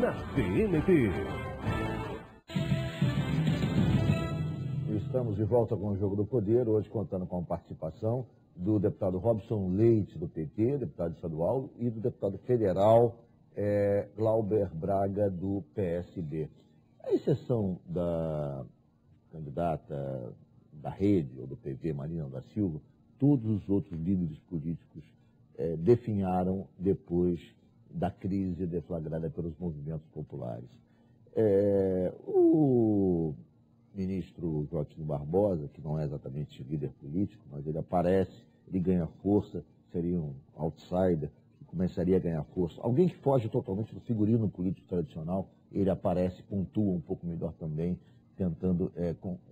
na CNT. Estamos de volta com o Jogo do Poder, hoje contando com a participação do deputado Robson Leite, do PT, deputado estadual, e do deputado federal Glauber Braga, do PSB. A exceção da candidata da Rede, ou do PV, Marina da Silva, todos os outros líderes políticos definharam depois da crise deflagrada pelos movimentos populares. O ministro Joaquim Barbosa, que não é exatamente líder político, mas ele aparece, ele ganha força, seria um outsider, que começaria a ganhar força. Alguém que foge totalmente do figurino político tradicional, ele aparece, pontua um pouco melhor também, tentando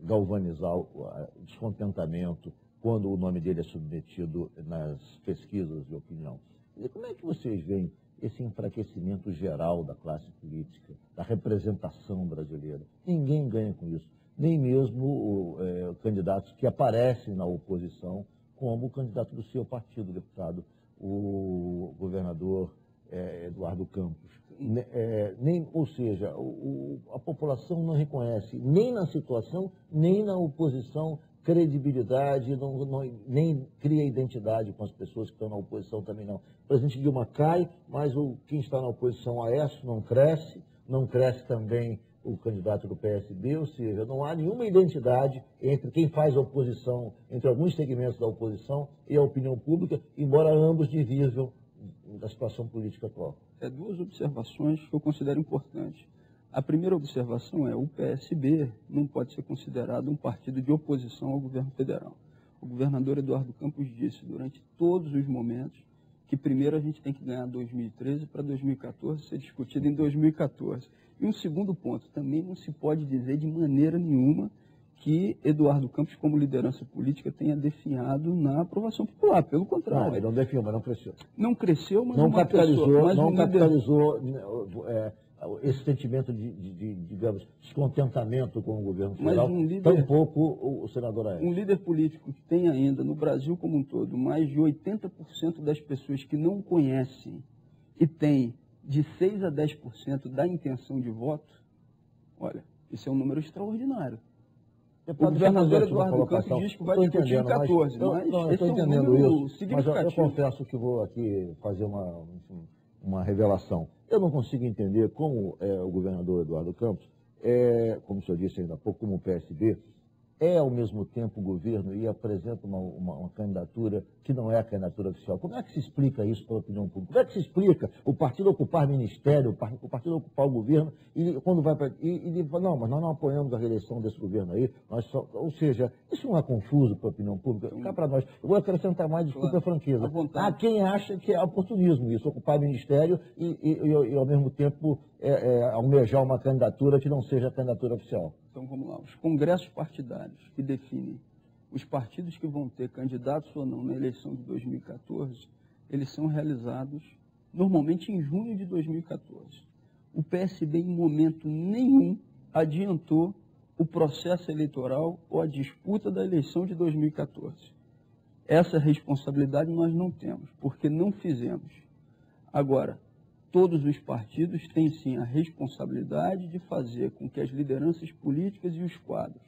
galvanizar o descontentamento quando o nome dele é submetido nas pesquisas de opinião. E como é que vocês veem esse enfraquecimento geral da classe política, da representação brasileira? Ninguém ganha com isso, nem mesmo candidatos que aparecem na oposição, como o candidato do seu partido, deputado, o governador Eduardo Campos. Ou seja, a população não reconhece, nem na situação, nem na oposição, credibilidade, nem cria identidade com as pessoas que estão na oposição também não. O presidente Dilma cai, mas quem está na oposição a Aécio não cresce também o candidato do PSB, ou seja, não há nenhuma identidade entre quem faz a oposição, entre alguns segmentos da oposição e a opinião pública, embora ambos divirjam da situação política atual. Duas observações que eu considero importantes. A primeira observação o PSB não pode ser considerado um partido de oposição ao governo federal. O governador Eduardo Campos disse durante todos os momentos que primeiro a gente tem que ganhar 2013 para 2014 ser discutido em 2014. E um segundo ponto, também não se pode dizer de maneira nenhuma que Eduardo Campos, como liderança política, tenha definhado na aprovação popular. Pelo contrário. Não, ele não definiu, mas não cresceu. Não cresceu, mas não capitalizou esse sentimento digamos, descontentamento com o governo federal, tampouco o senador Aécio. Um líder político que tem ainda, no Brasil como um todo, mais de 80% das pessoas que não conhecem e tem de 6 a 10% da intenção de voto, olha, isso é um número extraordinário. O governador Eduardo Campos diz que vai discutir em 14, mas esse é um número significativo. Mas eu confesso que vou aqui fazer uma revelação. Eu não consigo entender como o governador Eduardo Campos, como o senhor disse ainda há pouco, como o PSB, ao mesmo tempo o governo e apresenta uma candidatura que não é a candidatura oficial. Como é que se explica isso para a opinião pública? Como é que se explica o partido ocupar ministério, o partido ocupar o governo, e quando vai para... E fala, não, mas nós não apoiamos a reeleição desse governo aí, ou seja, isso não é confuso para a opinião pública? Cá para nós. Eu vou acrescentar mais, desculpa a franqueza. Há quem acha que é oportunismo isso, ocupar ministério e ao mesmo tempo almejar uma candidatura que não seja a candidatura oficial. Então vamos lá, os congressos partidários que definem os partidos que vão ter candidatos ou não na eleição de 2014, eles são realizados normalmente em junho de 2014. O PSB em momento nenhum adiantou o processo eleitoral ou a disputa da eleição de 2014. Essa responsabilidade nós não temos, porque não fizemos. Agora, todos os partidos têm, sim, a responsabilidade de fazer com que as lideranças políticas e os quadros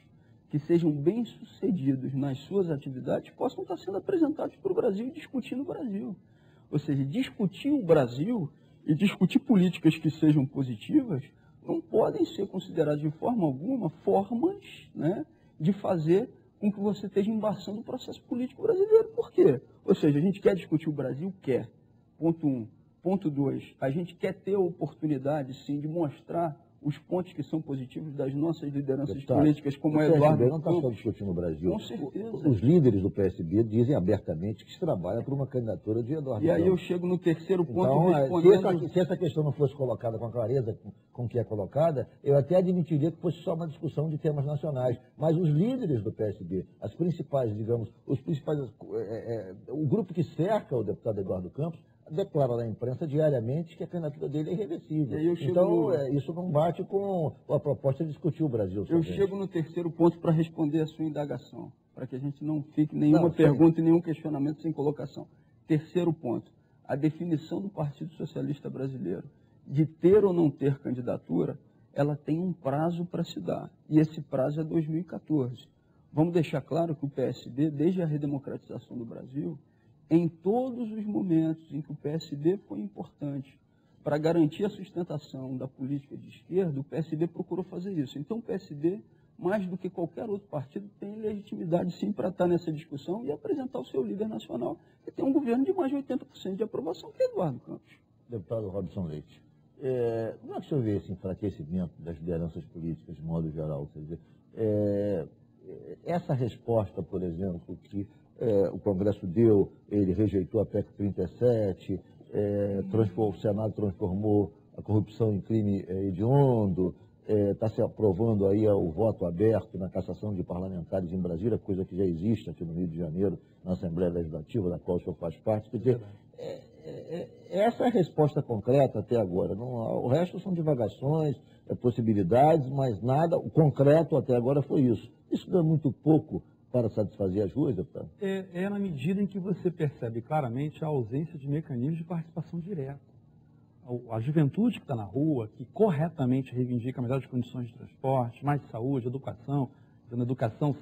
que sejam bem-sucedidos nas suas atividades possam estar sendo apresentados para o Brasil e discutir no Brasil. Ou seja, discutir o Brasil e discutir políticas que sejam positivas não podem ser consideradas de forma alguma formas, né, de fazer com que você esteja embaçando o processo político brasileiro. Por quê? Ou seja, a gente quer discutir o Brasil? Quer. Ponto 1. Ponto 2, a gente quer ter a oportunidade, sim, de mostrar os pontos que são positivos das nossas lideranças políticas, como é Eduardo Campos. Não está só discutindo no Brasil. Com certeza. Os líderes do PSB dizem abertamente que se trabalha por uma candidatura de Eduardo Campos. E aí eu chego no terceiro ponto respondendo... Se essa questão não fosse colocada com a clareza com que é colocada, eu até admitiria que fosse só uma discussão de temas nacionais. Mas os líderes do PSB, as principais, digamos, o grupo que cerca o deputado Eduardo Campos, declara na imprensa diariamente que a candidatura dele é irreversível. Então, isso não bate com a proposta de discutir o Brasil. Eu chego no terceiro ponto para responder a sua indagação, para que a gente não fique nenhuma pergunta e nenhum questionamento sem colocação. Terceiro ponto, a definição do Partido Socialista Brasileiro de ter ou não ter candidatura, ela tem um prazo para se dar, e esse prazo é 2014. Vamos deixar claro que o PSD, desde a redemocratização do Brasil, em todos os momentos em que o PSD foi importante para garantir a sustentação da política de esquerda, o PSD procurou fazer isso. Então o PSD, mais do que qualquer outro partido, tem legitimidade sim para estar nessa discussão e apresentar o seu líder nacional, que tem um governo de mais de 80% de aprovação, que é Eduardo Campos. Deputado Robson Leite, como é que o senhor vê esse enfraquecimento das lideranças políticas de modo geral? Quer dizer, essa resposta, por exemplo, que o Congresso deu, ele rejeitou a PEC 37, o Senado transformou a corrupção em crime hediondo, está se aprovando aí o voto aberto na cassação de parlamentares em Brasília, coisa que já existe aqui no Rio de Janeiro, na Assembleia Legislativa, da qual o senhor faz parte. Quer dizer, essa é a resposta concreta até agora. Não, o resto são divagações, possibilidades, mas nada, o concreto até agora foi isso. Isso dá muito pouco para satisfazer as ruas, deputado? É na medida em que você percebe claramente a ausência de mecanismos de participação direta. A juventude que está na rua, que corretamente reivindica melhores condições de transporte, mais saúde, educação,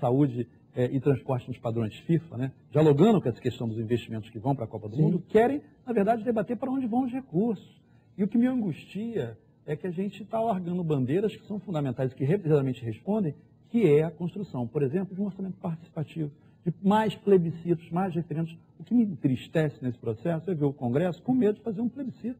saúde e transporte nos padrões FIFA, né? Dialogando com essa questão dos investimentos que vão para a Copa do Mundo, querem, na verdade, debater para onde vão os recursos. E o que me angustia é que a gente está largando bandeiras que são fundamentais, que representativamente respondem, que é a construção, por exemplo, de um orçamento participativo, de mais plebiscitos, mais referendos. O que me entristece nesse processo é ver o Congresso com medo de fazer um plebiscito.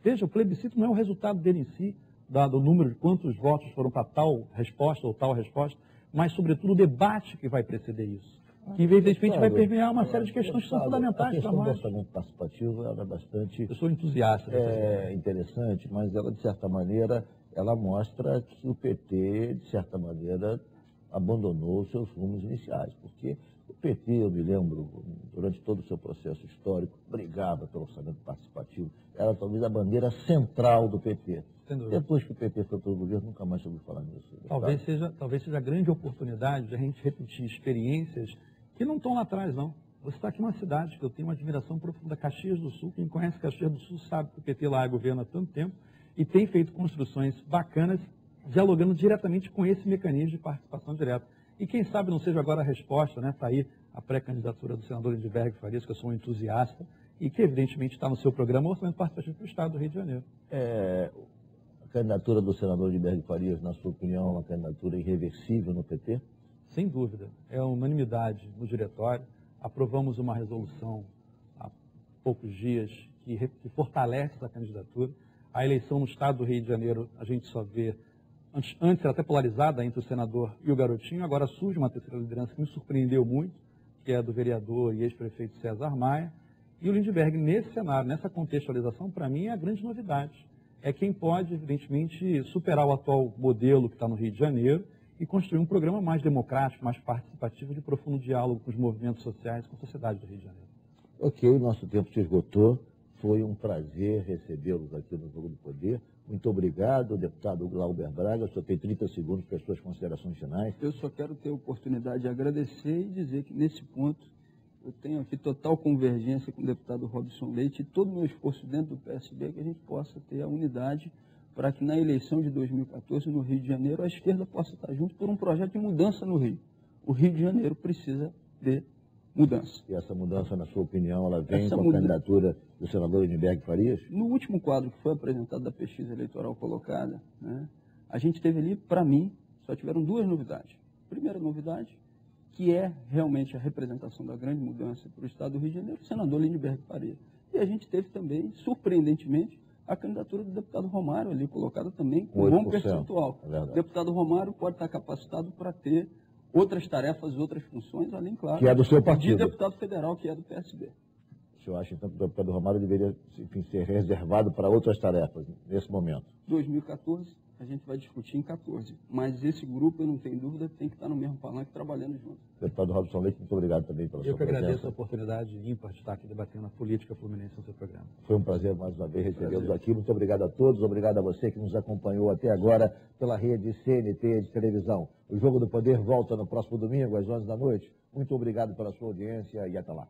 Veja, o plebiscito não é o resultado dele em si, dado o número de quantos votos foram para tal resposta ou tal resposta, mas, sobretudo, o debate que vai preceder isso. Que, evidentemente, vai permear uma série de questões que são fundamentais para nós. A questão do orçamento participativo era bastante... Eu sou entusiasta. Interessante, mas ela, de certa maneira, ela mostra que o PT, de certa maneira, abandonou os seus rumos iniciais, porque o PT, eu me lembro, durante todo o seu processo histórico, brigava pelo orçamento participativo, era talvez a bandeira central do PT. Depois que o PT foi para o governo, nunca mais ouvi falar nisso. Talvez seja a grande oportunidade de a gente repetir experiências que não estão lá atrás, não. Você está aqui numa cidade que eu tenho uma admiração profunda, Caxias do Sul. Quem conhece Caxias do Sul sabe que o PT lá é governo há tanto tempo e tem feito construções bacanas, dialogando diretamente com esse mecanismo de participação direta. E quem sabe não seja agora a resposta, né? Está aí a pré-candidatura do senador Lindbergh Farias, que eu sou um entusiasta, e que evidentemente está no seu programa, o orçamento participativo para o Estado do Rio de Janeiro. A candidatura do senador Lindbergh Farias, na sua opinião, é uma candidatura irreversível no PT? Sem dúvida. É unanimidade no diretório. Aprovamos uma resolução há poucos dias que fortalece essa candidatura. A eleição no Estado do Rio de Janeiro, a gente só vê... Antes era até polarizada entre o senador e o garotinho, agora surge uma terceira liderança que me surpreendeu muito, que é a do vereador e ex-prefeito César Maia. E o Lindbergh, nesse cenário, nessa contextualização, para mim, é a grande novidade. É quem pode, evidentemente, superar o atual modelo que está no Rio de Janeiro e construir um programa mais democrático, mais participativo, de profundo diálogo com os movimentos sociais, com a sociedade do Rio de Janeiro. Ok, nosso tempo se esgotou. Foi um prazer recebê-los aqui no Jogo do Poder. Muito obrigado, deputado Glauber Braga. O senhor tem 30 segundos para as suas considerações finais. Eu só quero ter a oportunidade de agradecer e dizer que, nesse ponto, eu tenho aqui total convergência com o deputado Robson Leite e todo o meu esforço dentro do PSB é que a gente possa ter a unidade para que, na eleição de 2014, no Rio de Janeiro, a esquerda possa estar junto por um projeto de mudança no Rio. O Rio de Janeiro precisa de mudança. E essa mudança, na sua opinião, ela vem com a candidatura do senador Lindbergh Farias? No último quadro que foi apresentado da pesquisa eleitoral colocada, né, a gente teve ali, para mim, só tiveram duas novidades. Primeira novidade, que é realmente a representação da grande mudança para o Estado do Rio de Janeiro, o senador Lindbergh Farias. E a gente teve também, surpreendentemente, a candidatura do deputado Romário ali colocada também com um bom percentual. O deputado Romário pode estar capacitado para ter outras tarefas, outras funções, além, claro, que é do seu partido, de deputado federal, que é do PSB. O senhor acha, então, que o deputado Romário deveria, enfim, ser reservado para outras tarefas nesse momento? 2014, a gente vai discutir em 14. Mas esse grupo, eu não tenho dúvida, tem que estar no mesmo palanque trabalhando junto. Deputado Robson Leite, muito obrigado também pela sua presença. Eu que agradeço a oportunidade ímpar de estar aqui debatendo a política fluminense no seu programa. Foi um prazer mais uma vez recebê-los aqui. Muito obrigado a todos. Obrigado a você que nos acompanhou até agora pela rede CNT de televisão. O Jogo do Poder volta no próximo domingo, às 11 da noite. Muito obrigado pela sua audiência e até lá.